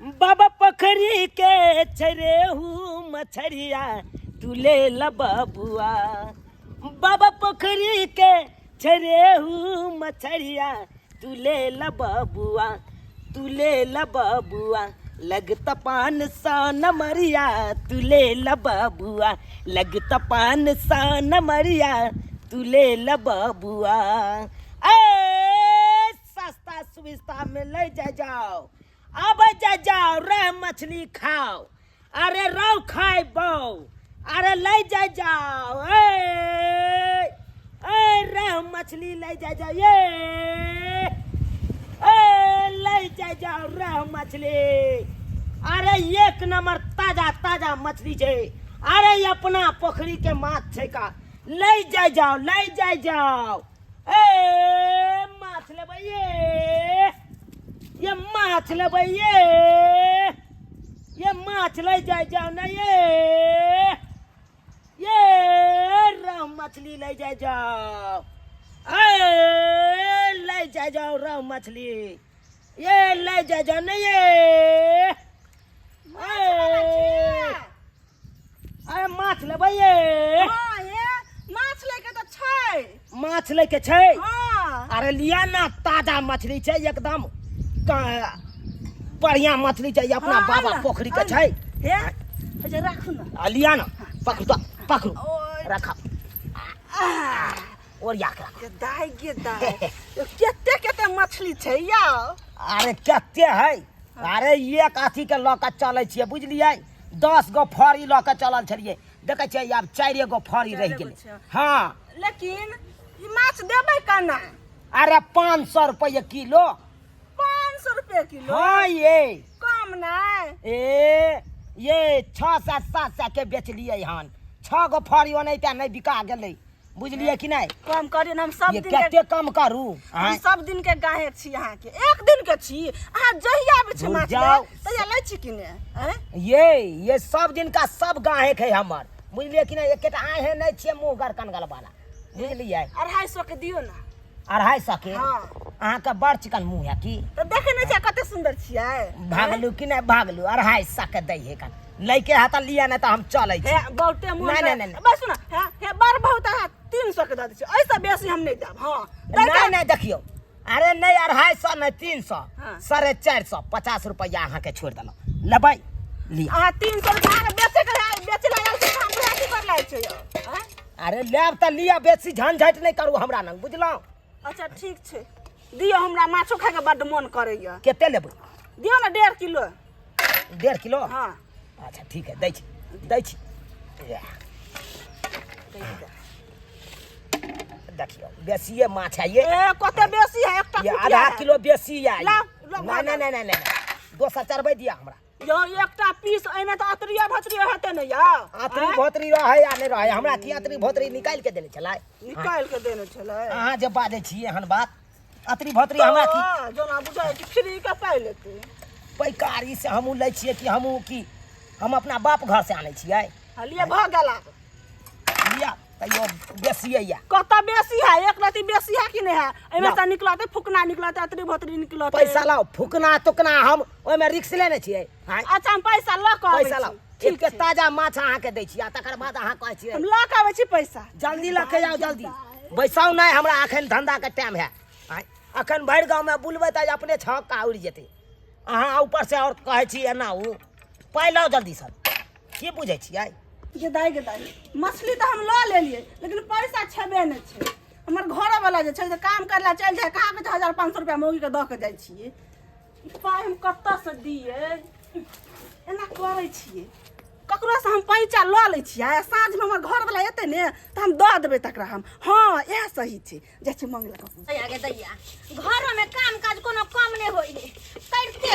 बाबा पोखरी के छरेहू मछरिया तुले ल बबुआ। बाबा पोखरी के छरेहू मछरिया तुले ल बबुआ, तुले ल बबुआ। लगत पान सान मरिया तुले ल बबुआ, लगत पान सान मरिया तुले ल बबुआ। ए सस्ता सुविस्ता में ले जाओ, अब जाओ रे मछली खाओ। अरे रौ खाए बो, अरे ले जाओ। ए रे मछली ले जाओ, ये ले जाओ रे मछली। अरे एक नंबर ताजा ताजा मछली छे। अरे अपना पोखरी के माछ छे का, ले जाओ ले जाओ। ए माछ लेबै ये माछ लेबै ये माछ ले जाओ ना ये रौ मछली ले जाओ। ले जाओ रौ मछली, ये ले जाओ ना ये। अरे माछ लेबै माछ लेके तो छै, माछ लेके छै। हाँ। अरे लिया ना, ताजा मछली छै एकदम बढ़िया मछली छै, अपना हाँ, बाबा ना, पोखरी के हाँ छै। राखू ना। लिया ना, पकड़ू पकड़ू ओए। रखा और या कर। गे दाई केते केते मछली छै या। अरे कते है। अरे एक अथी के लऽ के चलै छियै बुझलियै, 10 गो फरी लऽ के चलल छलियै, देखै छियै आब 4 गो फरी रह गेलै। हाँ लेकिन ई माछ देबै केना? अरे 500 रुपये किलो। 500 रुपए किलो? हाँ ये कम नहीं। ये 600-700 के बेचलियै हन। 6 गो फरी ओनाहिते नहीं बिका गेलै, बुझलियै कि नहीं। कम करियौ, हम सब ये दिन कते कम करू। हम सब दिन के गाहक छी अहाँ के। एक दिन के छी अहाँ, जहिया आबै छी भूल माछ जाओ। ले तहिया लै छी कि ने? ये सब दिन का सब गाहक है हमर, बुझलियै कि नहीं। एकेटा आहे नहीं छियै मुँह गर कनगल वाला, बुझलियै। 250 के दियौ ना। 250 के? हाँ। अहाँ के बड़ चिकन मुँह है की? तो देखे नहीं छै कते सुंदर छियै। भागलू कि नहीं भागलू? 250 के दै है कन लैके हाथ लिया नहीं तो हम चलै छी। हे बहुते मोन नहीं। बस सुना, हे बड़ बहुत है 300 के द दै छी, ऐसा बेसी हम नहीं देब। हां नहीं देखियो, अरे नहीं 250 नहीं 300, हाँ। 450, 50 रुपया अहाँ के छोड़ देलो। लेबै लिया। अहाँ 300 रुपया बेचे लागल छै, हम बेसी कर लै छै यो। अरे लेब त लिया, बेसी झंझट नहीं करू हमरा नंग, बुझलौ। अच्छा ठीक छै, दियौ हमरा माछो खाए के बड्ड मोन करैया। केते लेबै? दियौ ना 1.5 किलो। 1.5 किलो? हाँ। अच्छा ठीक है, दै छी। देखियो बेसिए माछ है ये। कते बेसी है? एकटा ये कुटिया आधा है। किलो बेसी है। ला, नहीं दोसर चरबै दिया हमरा। यो एकटा पीस एमे त अतरिया भतरिया हेते ने या। आतरी भोतरी रहे या नहीं रहे, हमरा की आतरी भोतरी निकाल के देले छलै। निकाल के देने छलै। अहाँ जे बाजै छी एहन बात, आतरी भोतरी हमरा की जना बुझाय कि फ्री के पाइ लेते। पैकारी से हमू लै छियै कि हमू की हम अपना बाप घर से आनै छियै? हलिए भ गेला लिया तैयो बेसिए या। कत बेसी है? एक रति बेसी है कि नहीं है? एमे से निकलते फुकना निकलते, अतरी भतरी निकलते। पैसा लाओ, फुकना तुकना हम ओइ में रिस्क लेने छियै। अच्छा हम पैसा ल के आबै पैसा छी। लाओ, एक के ताजा माछ अहाँ के दै छी, आ तकर बाद अहाँ कहै छियै हम ल के आबै छी पैसा। जल्दी लके जाओ जल्दी। बैसाउ नहीं, हमरा अखन धंधा के टाइम है। अखन भरि गाँव में बुलबै त अपने छक्का उड़ि जेतै। अहाँ ऊपर से और कहै छी एना उ पाइ लाओ जल्दी सर, की बुझै छियै? गे दाई मछली तो हम ल लेलिए, लेकिन पैसा छेबे नहीं छे। हमर घर वाला जे छै से काम करला चल जाए, कहाँ के 1500 रुपया मौगी के द के जाय छिए। पाइ हम कत्त से दिए? एना करै छिए, ककरो से हम पैसा ल लै छिए, साँझ में हमर घर वाला एते ने त हम द देबै तकरा हम। हां यह सही छै, जे छै मंगला कपू। दैया घर में काम काज कोनो कम नहीं होई है,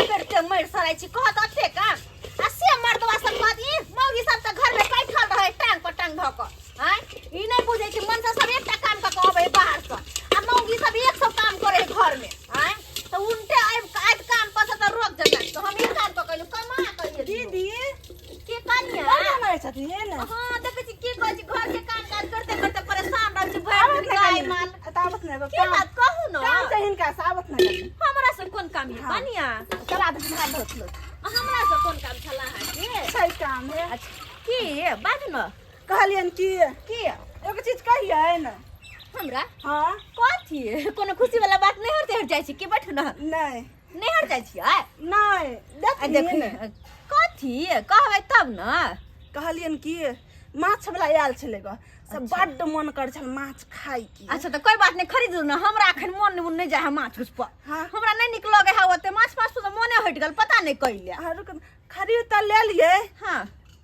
करते मर सराय छी। कहत अते काम आ से मर्दवा सब कहत ई मौगी सब त घर में बैठल रहे टांग पर टांग धक। हां ई नहीं बुझे कि मन से सब एकटा काम का कहबे बाहर से, आ मौगी सब 100 काम करे घर में। हां तो उनटे आज काम पर से त रोक देता, तो हम ई काम पकड़लू कमा करिए। दीदी के कनिया नहीं छथि है ना? हां देखे छी की कहै छी, घर के काम काज करते करते परेशान रह छी, भर गाय माल। बतावत नहीं के बात कहू ना, काम से हिनका सावत नहीं। हमरा से कोन काम है कनिया? चला दे हाथ धोत लो। हमरा से कौन काम छला है के छै काम है। अच्छा की बात न कहलियन कि की एगो चीज कहिए न। हमरा हाँ कथी कोनो खुशी वाला बात नहीं हट जाइ छी की बैठू न नहीं नहीं हट जाइ छी आय नहीं आ देख देख कथी कहबै तब न कहलियन कि माछ वाला आयल छलै ग सब बड्ड मन कर छल माछ खाय की। अच्छा तो कोई बात नहीं खरीद लो ना हमरा अखन मन नहीं जाय है माछ उस पर हाँ। हमरा नहीं निक लगे है ओते माछ माछ तो मने हट गल पता नहीं कइले हाँ, रुक खरीद तो ले लिए हां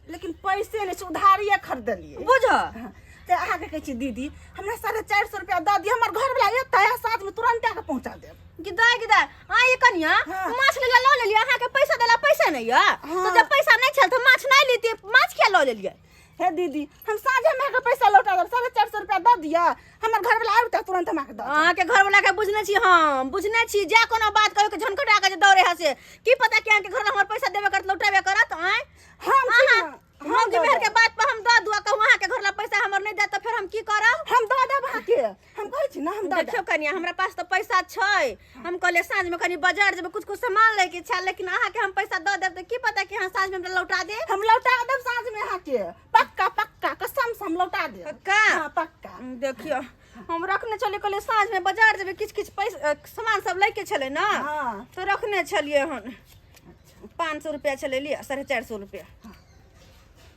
लेकिन पैसे नहीं से उधारिये खरीदलिए। बुझ ते अहाँ के कहै छी दीदी हमरा 450 रुपया दऽ दिय हमर घर वाला एतै आ साथ में तुरंत आके पहुंचा देब। गिदा आ ये कनिया हाँ। माछ ले ल लेलिए अहाँ के पैसा देला पैसा नहीं है हाँ। तो जब पैसा नहीं छल तो माछ नहीं लीती माछ क्या ल लेलिए हे दीदी हम साँझे में के पैसा लौटा देब 450 रुपया दऽ दिया हमर घर वाला आबि त तुरंत हम आके दऽ देब। अहाँ के घर वाला के बुझने छी हम बुझने छी जे कोनो बात कहो के झनकटा के दौड़े हसे की पता कि अहाँ के घर हमर पैसा देबे करत लौटाबे करत आय हम छी न, हम के मेहर के बात पर हम दऽ दुआ कहूँ अहाँ के घर ला पैसा हमर नहीं दे तो फिर हम की करब हम दऽ देब अहाँ के हम कहै छी न हम दऽ देखियो देब। कनिया हमरा पास तो पैसा छै हम कहले साँझ में कनी बाजार जेबे कुछ सामान लेके इच्छा लेकिन अहाँ के हम पैसा दऽ देब तो की पता कि अहाँ साँझ में हमरा लौटा दे हम लौटा देब साँझ में अहाँ के पक्का पक्का कसम से हम लौटा देब। पक्का? हाँ पक्का। देखियो हम रखने चले कहले साँझ में बाजार जेबे किछ किछ पैसा सामान सब लेके चले ना हाँ। तो रखने चलिए हन 500 रुपया चले लिया 450 रुपया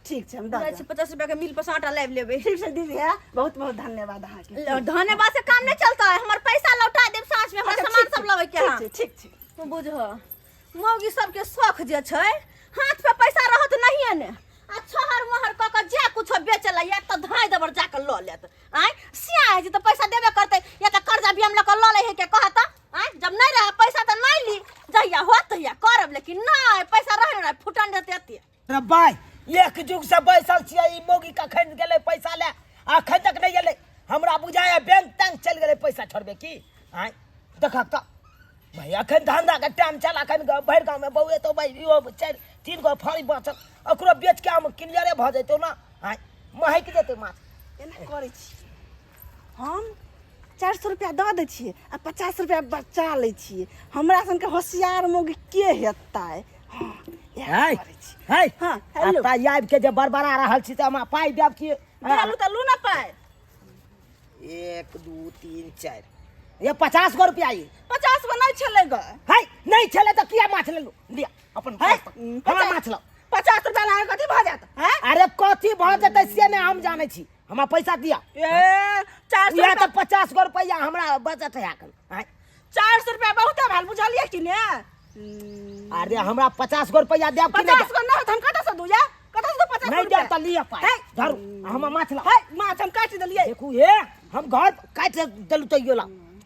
ठीक छै हम दऽ देब। 50 रुपया के मिल पर आटा लाइव लेबे ठीक छै दीदी है बहुत बहुत धन्यवाद अहाँ के। धन्यवाद से काम नहीं चलता है हमर पैसा लौटा देब साँझ में हमरा अच्छा, सामान ठीक सब छै, लवे के हां ठीक छै। तू बुझ मौगी सबके शौक जे छै हाथ पे पैसा रहत नहीं ने आ छहर महर क के जे कुछ बेचला या त धाय दबर जाके ल लेत आय सिया जी तो पैसा देबे करते या त कर्जा भी हम ल के ल ले है के कहत आय जब नहीं रहा पैसा त नहीं ली जहिया होत या करब लेकिन नहीं पैसा रहे ना फुटन देते अते रे भाई एक जुग से बैसल छियै ई मौगी कखन गेलै पैसा ले अखन तक नहीं गेलै हमरा बुझाया बैंक तंग चल गेलै पैसा छोड़बे की आय देखा त भाई अखन धंधा के टाइम चल अखन भरि गांव में बउए तो भाई यो 4-3 गो फड़ी बचल ओकरो बेच के हम क्लियरे भ जैतौ ना आय महक जेतै माछ एना करै छी हम 400 रुपया दऽ दै छियै आ 50 रुपया बचा लै छियै हमरा सन के होशियार मौगी के हेतै। हाँ है है हाँ, हेलो। आता आबि के जे बड़बड़ा रहल छी त हमरा पाइ देब की देलू त लू ना पाइ 1 2 3 4 ये 50 गो रुपया ये 50 गो नहीं छलै ग। है नहीं चले तो किया माछ ले लो लिया अपन है हमरा माछ लो 50 रुपया लागे कथी भ जात है। अरे कथी भ जतै से ने हम जानै छी हमरा पैसा दिया ए 400 या तो रुपया 50 गो रुपया हमरा बचत है आकल 400 रुपया बहुत है भाल बुझलिए कि ने। अरे हमरा 50 गो रुपया देब कि 50 गो ना हम कत से दू या कत से 50 नहीं रुपया देब त लिया पाइ है। धरू हम माछ ला है माछ हम काट देलिए देखू हे हम घर काट देलु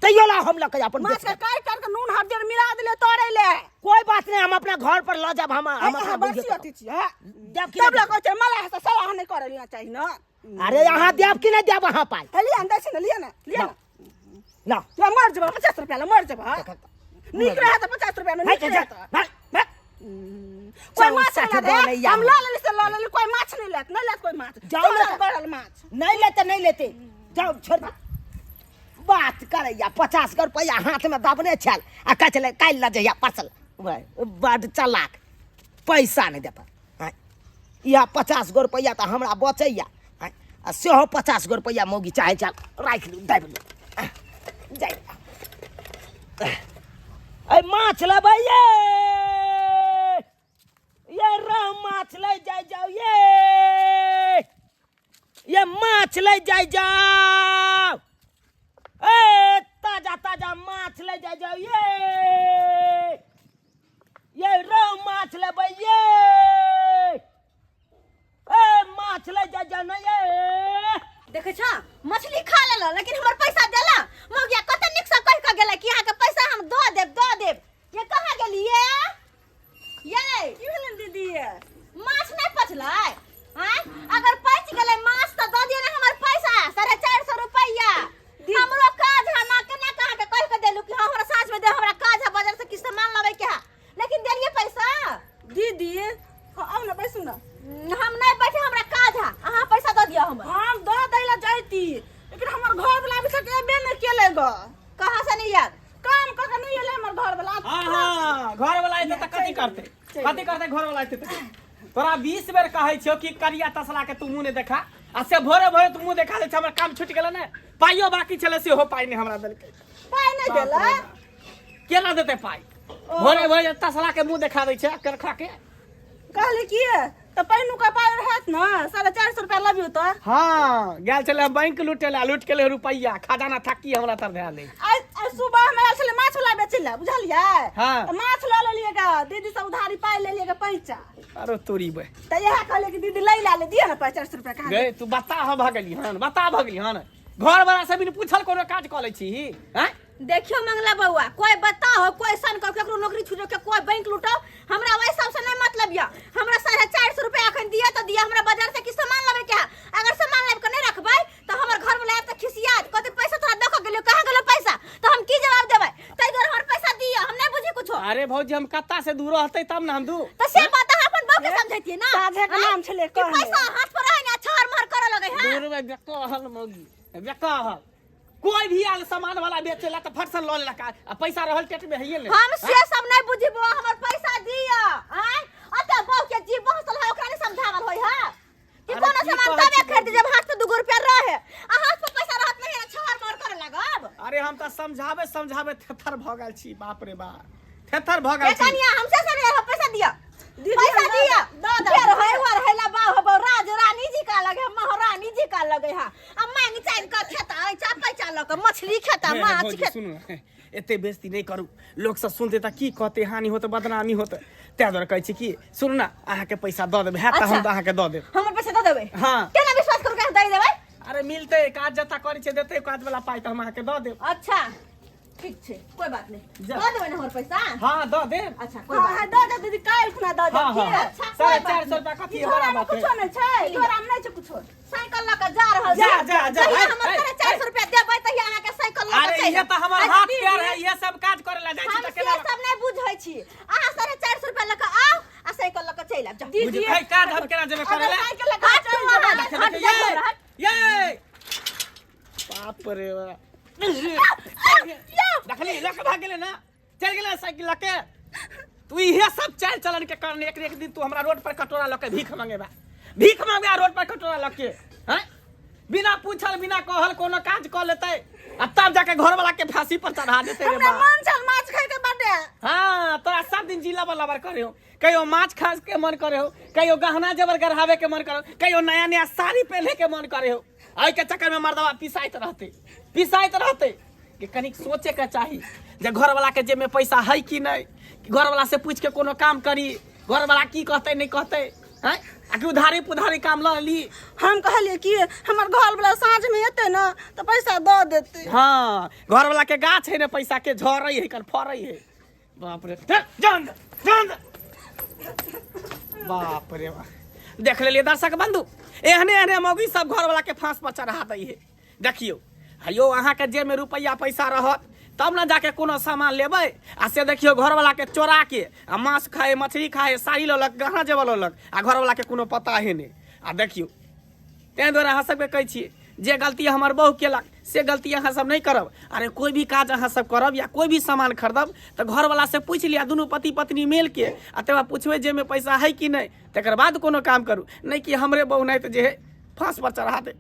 तैयो ला हम लके अपन माछ बेच के के। काट काट के नून हल्दी मिला देले तोड़े ले कोई बात नहीं हम अपना घर पर ल जाब हम हां बसी अति छी है देब कि तब नहीं लगा छै मला से सलाह नहीं करलिया चाहिए ना। देब? अरे यहाँ देब कि नहीं देब अहाँ पाइ लिया अंदर से लिया ना लिया ना ला तू मर जब 50 रुपया ला मर जब निक रहा तो 50 रुपया में निक रहा कोई माछ ना दे हम ला ले से ला ले कोई माछ नहीं लेत कोई माछ जाओ ना। बड़ल माछ नहीं लेते जाओ छोड़ दे। बात करे या 50 गो रुपया हाथ में दबने छल आ कह चले काल ला जइया परसल बड़ चलाक पैसा नहीं दे पर या 50 गो रुपया तो हमरा बचैया आ सेहो 50 गो रुपया मौगी चाहे चल राख लू दाबि लू जाय ए माछ लेबै ये रह माछ ले जाओ ये माछ ले जाओ ए ताजा ताजा माछ ले जाओ ये रह माछ लेबै ए माछ ले जाओ ना ये देखे छ मछली खा लेला लेकिन हमर पैसा देला मौगिया कत निक से कह के गेला कि यहाँ के पैसा हम दऽ देब ये कहाँ गेलिए ये की भेलन दीदी माछ नहीं पचलै हैं अगर पच गेलै माछ त दऽ दिए ना हमर पैसा 450 रुपया हमरो काज है ना केना कहाँ के कह के देलु कि हमरा साँझ में दे हमरा काज है बाजार से किछ सामान लावे के है लेकिन देलिए पैसा दीदी अब ना बैसू ना हम नहीं बैठे हमरा काज है अहाँ पैसा दऽ दिया हमर हम दऽ दैला जाइती लेकिन हमर घर वाला अभी तक एबे नहीं केले ग कहाँ से नहीं याद काम क के नहीं एले हमर घर वाला। हाँ घर वाला आइते त कथी करते घर वाला आइते तोरा 20 बेर कहै छियो कि करिया तसला के तू मुंह ने देखा आ से भोरे तू मुंह देखा दे छ हमर काम छूट गेल ने पाइयो बाकी छले से हो पाइ ने हमरा देलकै पाइ नहीं देला केना देते पाइ भोरे तसला के मुंह देखा दै छै कर खा के कहले की तो पैनु का पाइ रहत न 450 रुपया लबियो तो। हाँ गेल छले बैंक लूट के ले रुपैया खजाना थकी हमरा तर धै ले आज सुबह में चले माछ वाला बेचला बुझलिए। हाँ। तो माछ ल लेलिएगा दीदी से उधारी पाइ ले लिएगा पैसा। अरे तोरी बे तो यह कहले कि दीदी ले ला ले दिया ना 50 रुपया कहा गे तू बता भगली हन घर वाला से भी पूछल कोनो काज क लै छी हैं। देखियो मंगला बउआ कोई बताओ कोई सन कर केकरो नौकरी छुटो के कोई बैंक लूटो हमरा वही सब से नहीं मतलब या हमरा 450 रुपया अखन दिया तो दिया हमरा बाजार से की सामान लेबे के अगर सामान लेब के नहीं रखबै तो हमर घर वाला आब त खिसियात कते पैसा तोरा दख गेलियो कहां गेलो पैसा तो हम की जवाब देबै तै घर हमर पैसा दिया हम नहीं बुझी कुछो। अरे भौजी हम कत्ता से दूर रहतै तब ना हम दू तो से बात अपन बउ के समझैतिए ना साझे के नाम छले कि पैसा हाथ पर रहे ना छहर महर करे लगे हां दूर में बेकहल मौगी बेकहल कोई भी आल सामान वाला बेचेला त फटसन ल लेला आ पैसा रहल टेट में हइए ले हम से सब नहीं बुझिबो हमर पैसा दिया हैं अते बउ के जीव बहसल है ओकरा नहीं समझावल होय है कि अरे कोनो की सामान कहै तबे छी खरीद जब हाथ से 2 रुपया रहे आ हाथ पे पैसा रहत नहीं है छहर मार करे लगब। अरे हम त समझावे थेथर भ गेल छी बाप रे बाप थेथर भ गेल छी कनिया हमसे से नहीं पैसा दिया दीदी पैसा दिया दादा फिर है वर हैला बाव हो राज रानी जी का लगे महारानी जी का लगे हां अब मांग चाइन का खाता चा पैसा लग मछली खाता माछ खाता। सुनु एते बेइज्जती नहीं करू लोग सब सुनते त की कहते हानि होते बदनामी होते त्या द्वारा कहै छी कि सुन ना अहाँ के पैसा द देबे है त हम अहाँ के द देब हमर पैसा दे देबै हां केना विश्वास करू के दे देबै। अरे मिलते काज जता करै छै देते काज वाला पाइ त हम अहाँ के द देब। अच्छा ठीक छे कोई बात नहीं जा। दे देबै ना हमर पैसा। हां द देब। अच्छा कोई हां बात हां दे दीदी काल खुना दे हाँ, दे। हाँ। अच्छा 450 रुपया कथी तोरा बड़ा में बात है कुछो नहीं छै तोरा में नहीं छै कुछो साइकिल लक जा रहल जा, छै। जा, जा, जहिया है, हमर है, 450 रुपया देबै तहिया अहाँ के साइकिल लक अरे ये त हमर हाथ पैर है ये सब काज करे ला जाय छी हम त से केना सब नहीं बुझै छी अहाँ 450 रुपया लक आओ आ साइकिल लक चलि आब जा बुझ है काज हम केना जेबे करे ला साइकिल लगा हट तू वहाँ, हट जा ये बाप रे देखली लक भाग गेले ना चल गेले साइकिल लके तू इहे सब चाल चलन के कारण एक दिन तू हमरा रोड पर कटोरा लके भीख मांगेबा रोड पर कटोरा लके हैं बिना पूछल बिना कहल कोनो काज क लेतै आ तब जाके घर वाला के फांसी पर चढ़ा देते रे हमरा बा। मन चल माछ खाए के बड़े हाँ तोरा सब दिन जिला बलाबर करे हो कहियो माछ खाए के मन करे हो कहियो गहना जेवर गढ़ावे के मन करे हो कहियो नया नया साड़ी पहने के मन करे हो आई के चक्कर में मर्दवा पिसाइत रहते कि कनिक सोचे के चाही जे घर वाला के जेब में पैसा है कि नहीं घर वाला से पूछ के कोनो काम करी घर वाला की कहते नहीं कहते हैं आकि उधारी पुधारी काम ल ली। हम कहलिए कि हमर घर वाला साँझ में एते ना तो पैसा दे देते। हाँ घर वाला के गाछ है ना पैसा के झरै है कन फरै है बाप रे जान बाप रे बाप देख लेलिए दर्शक बंधु एहने मौगी सब घर वाला के फांस पर चढ़ा दै है। देखियो हयो अहाँ के जेब में रुपया पैसा रहत तब ना जाके कोनो सामान लेबै आ से देखियो घर वाला के चोरा के आ मांस खाए मछली खाए साड़ी ललक गहना जेवर ललक आ घर वाला के कोनो पता है नहीं। आ देखियो तें द्वारा अहाँ सबके कहै छियै जे गलती हमर बहू केलक से गलती अहाँ सब नहीं करब। अरे कोई भी काज अहाँ सब करब या कोई भी सामान खरीदब तो घर वाला से पूछ लिया दुनू पति पत्नी मिल के आ तब पूछबै जे में पैसा है कि नहीं तकर बाद कोनो काम करू नहीं कि हमरे बहू नहीं तो जे है फांस पर चढ़ा दे।